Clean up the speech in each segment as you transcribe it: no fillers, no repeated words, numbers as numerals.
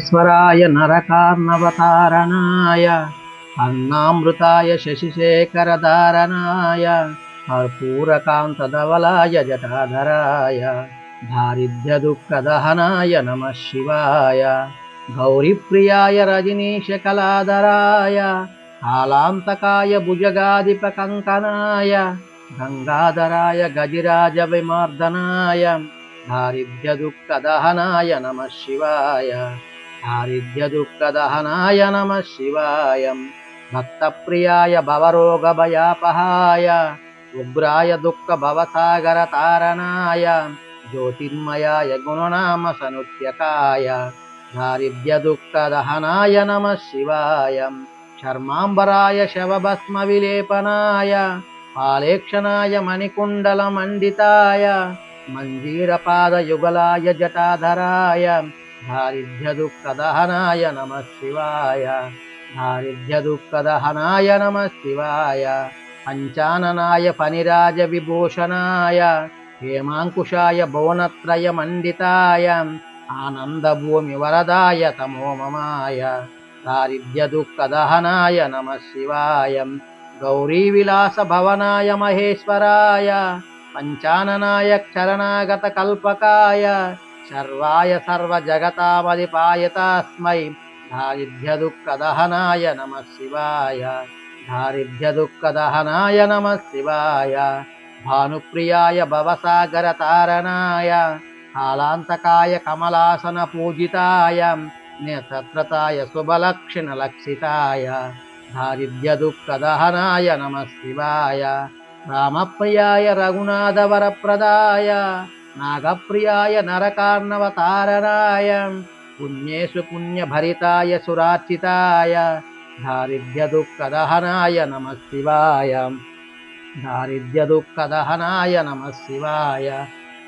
महेश्वराय नरकार्णवतारणाय अन्नामृताय शशिशेखरधारणाय कर्पूरकान्तधवलाय जटाधराय दारिद्र्यदुःखदहनाय नमः शिवाय गौरीप्रियाय रजनीशकलाधराय कालान्तकाय भुजगाधिपकङ्कणाय गंगाधराय गजिराजविमर्दनाय दारिद्र्यदुःखदहनाय नमः शिवाय दारिद्र्यदुःखदहनाय नमः शिवाय भक्तप्रियाय भवरोगभयापहाय उग्राय दुःखभवसागरतारणाय ज्योतिर्मयाय गुणनामसनुत्यकाय दारिद्र्यदुःखदहनाय नमः शिवाय शर्माम्बराय शवभस्मविलेपनाय पालेक्षणाय मणिकुण्डलमण्डिताय मञ्जीरपादयुगलाय जटाधराय दारिद्र्यदुःखदहनाय नमः शिवाय दारिद्र्यदुःखदहनाय नमः शिवाय पञ्चाननाय फणिराजविभूषणाय हेमाङ्कुशाय भुवनत्रयमण्डिताय आनन्दभूमिवरदाय तमोममाय दारिद्र्यदुःखदहनाय नमः शिवाय गौरीविलासभवनाय महेश्वराय पञ्चाननाय क्षरणागतकल्पकाय सर्वाय सर्वजगतामधिपाय तस्मै दारिद्र्यदुःखदहनाय नमः शिवाय दारिद्र्यदुःखदहनाय नमः शिवाय भानुप्रियाय भवसागरतारणाय कालान्तकाय कमलासनपूजिताय नेत्रत्रताय शुभलक्षणलक्षिताय दारिद्र्यदुःखदहनाय नमः शिवाय रामप्रियाय रघुनाथवरप्रदाय नागप्रियाय नरकार्णवतारणाय पुण्येषु पुण्यभरिताय सुरार्चिताय दारिद्र्यदुःखदहनाय नमः शिवाय दारिद्र्यदुःखदहनाय नमः शिवाय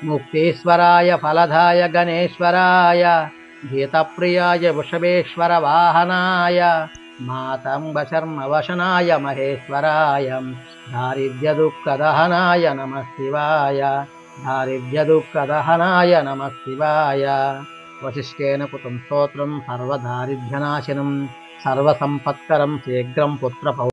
मुक्तेश्वराय फलदाय गणेश्वराय गीतप्रियाय वृषभेश्वरवाहनाय मातङ्गशर्मवशनाय महेश्वराय दारिद्र्यदुःखदहनाय नमः शिवाय दारिद्र्यदुःखदहनाय नमः शिवाय वसिष्ठेन कृतं स्तोत्रं सर्वदारिद्र्यनाशनं सर्वसम्पत्करं शीघ्रं पुत्रपौ